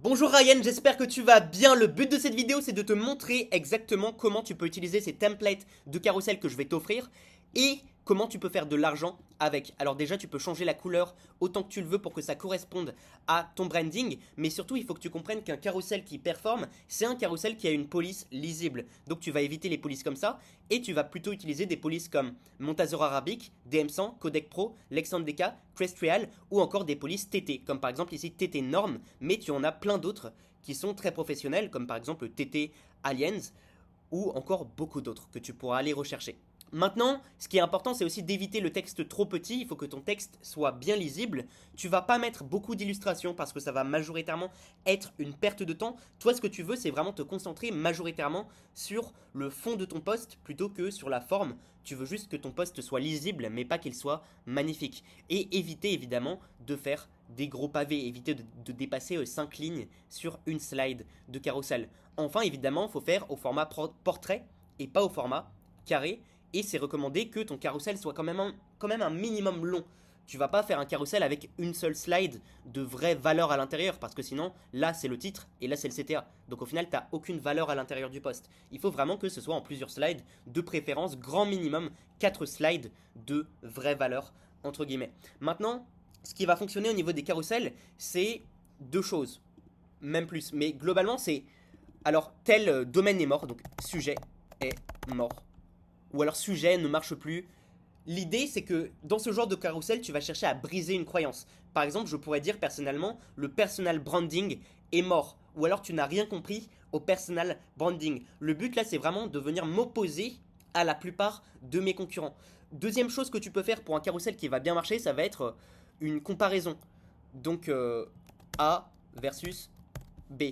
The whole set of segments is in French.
Bonjour Ryan, j'espère que tu vas bien. Le but de cette vidéo, c'est de te montrer exactement comment tu peux utiliser ces templates de carrousel que je vais t'offrir et comment tu peux faire de l'argent avec. Alors déjà, tu peux changer la couleur autant que tu le veux pour que ça corresponde à ton branding, mais surtout, il faut que tu comprennes qu'un carrousel qui performe, c'est un carrousel qui a une police lisible. Donc tu vas éviter les polices comme ça et tu vas plutôt utiliser des polices comme Montazor Arabic, DM100, Codec Pro, Lexan DK, Crest Real ou encore des polices TT, comme par exemple ici TT Norm, mais tu en as plein d'autres qui sont très professionnels, comme par exemple TT Aliens ou encore beaucoup d'autres que tu pourras aller rechercher. Maintenant, ce qui est important, c'est aussi d'éviter le texte trop petit. Il faut que ton texte soit bien lisible. Tu vas pas mettre beaucoup d'illustrations parce que ça va majoritairement être une perte de temps. Toi, ce que tu veux, c'est vraiment te concentrer majoritairement sur le fond de ton post plutôt que sur la forme. Tu veux juste que ton post soit lisible, mais pas qu'il soit magnifique. Et éviter évidemment de faire des gros pavés, éviter de dépasser 5 lignes sur une slide de carrousel. Enfin, évidemment, il faut faire au format portrait et pas au format carré. Et c'est recommandé que ton carrousel soit quand même un minimum long. Tu vas pas faire un carrousel avec une seule slide de vraie valeur à l'intérieur, parce que sinon, là c'est le titre et là c'est le CTA. Donc au final, tu n'as aucune valeur à l'intérieur du post. Il faut vraiment que ce soit en plusieurs slides, de préférence grand minimum 4 slides de vraie valeur, entre guillemets. Maintenant, ce qui va fonctionner au niveau des carousels, c'est deux choses, même plus. Mais globalement, c'est, alors tel domaine est mort, donc sujet est mort, ou alors sujet ne marche plus. L'idée, c'est que dans ce genre de carrousel, tu vas chercher à briser une croyance. Par exemple, je pourrais dire personnellement, le personal branding est mort. Ou alors tu n'as rien compris au personal branding. Le but là, c'est vraiment de venir m'opposer à la plupart de mes concurrents. Deuxième chose que tu peux faire pour un carrousel qui va bien marcher, ça va être une comparaison. Donc A versus B.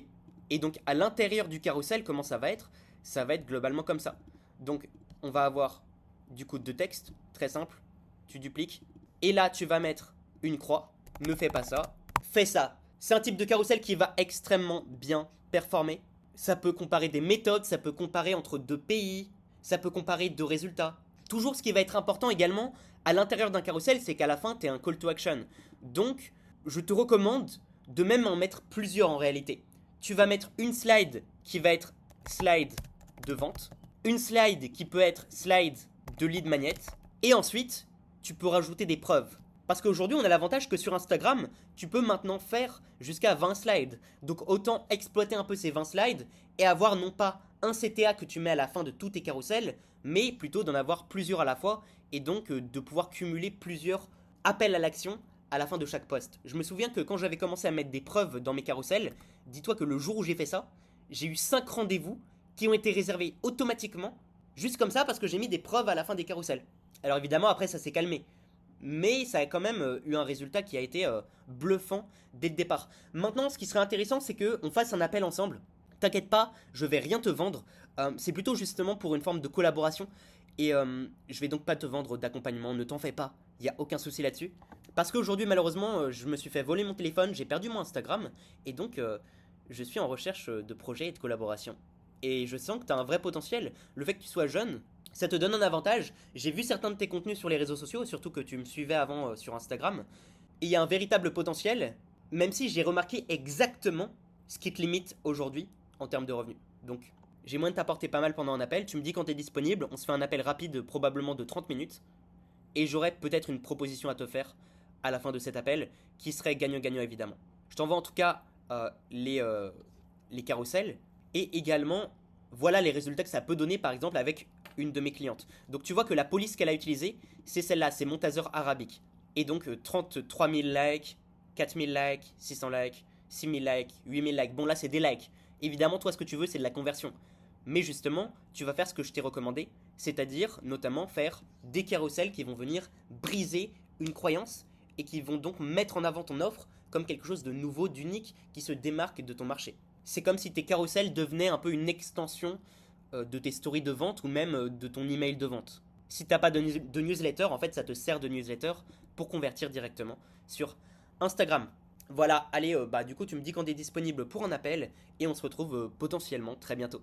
Et donc à l'intérieur du carrousel, comment ça va être? Ça va être globalement comme ça. Donc on va avoir du coup deux textes, très simple, tu dupliques, et là tu vas mettre une croix, ne fais pas ça, fais ça. C'est un type de carrousel qui va extrêmement bien performer. Ça peut comparer des méthodes, ça peut comparer entre deux pays, ça peut comparer deux résultats. Toujours ce qui va être important également à l'intérieur d'un carrousel, c'est qu'à la fin tu as un call to action. Donc je te recommande de même en mettre plusieurs en réalité. Tu vas mettre une slide qui va être slide de vente, une slide qui peut être slide de lead magnet, et ensuite tu peux rajouter des preuves. Parce qu'aujourd'hui on a l'avantage que sur Instagram, tu peux maintenant faire jusqu'à 20 slides. Donc autant exploiter un peu ces 20 slides et avoir non pas un CTA que tu mets à la fin de tous tes carousels, mais plutôt d'en avoir plusieurs à la fois, et donc de pouvoir cumuler plusieurs appels à l'action à la fin de chaque post. Je me souviens que quand j'avais commencé à mettre des preuves dans mes carousels, dis-toi que le jour où j'ai fait ça, j'ai eu 5 rendez-vous qui ont été réservés automatiquement, juste comme ça parce que j'ai mis des preuves à la fin des carousels. Alors évidemment après ça s'est calmé, mais ça a quand même eu un résultat qui a été bluffant dès le départ. Maintenant ce qui serait intéressant c'est qu'on fasse un appel ensemble. T'inquiète pas, je vais rien te vendre, c'est plutôt justement pour une forme de collaboration. Et je vais donc pas te vendre d'accompagnement, ne t'en fais pas, il n'y a aucun souci là-dessus. Parce qu'aujourd'hui malheureusement je me suis fait voler mon téléphone, j'ai perdu mon Instagram, et donc je suis en recherche de projets et de collaborations. Et je sens que tu as un vrai potentiel. Le fait que tu sois jeune, ça te donne un avantage. J'ai vu certains de tes contenus sur les réseaux sociaux, surtout que tu me suivais avant sur Instagram. Et il y a un véritable potentiel, même si j'ai remarqué exactement ce qui te limite aujourd'hui en termes de revenus. Donc, j'ai moyen de t'apporter pas mal pendant un appel. Tu me dis quand tu es disponible, on se fait un appel rapide, probablement de 30 minutes. Et j'aurai peut-être une proposition à te faire à la fin de cet appel, qui serait gagnant-gagnant évidemment. Je t'envoie en tout cas les carousels. Et également, voilà les résultats que ça peut donner par exemple avec une de mes clientes. Donc tu vois que la police qu'elle a utilisée, c'est celle-là, c'est Montazor Arabic. Et donc 33 000 likes, 4 000 likes, 600 likes, 6 000 likes, 8 000 likes. Bon là c'est des likes. Évidemment toi ce que tu veux c'est de la conversion. Mais justement, tu vas faire ce que je t'ai recommandé, c'est-à-dire notamment faire des carousels qui vont venir briser une croyance et qui vont donc mettre en avant ton offre comme quelque chose de nouveau, d'unique, qui se démarque de ton marché. C'est comme si tes carousels devenaient un peu une extension de tes stories de vente ou même de ton email de vente. Si t'as pas de newsletter, en fait ça te sert de newsletter pour convertir directement sur Instagram. Voilà, allez, du coup tu me dis quand tu es disponible pour un appel et on se retrouve potentiellement très bientôt.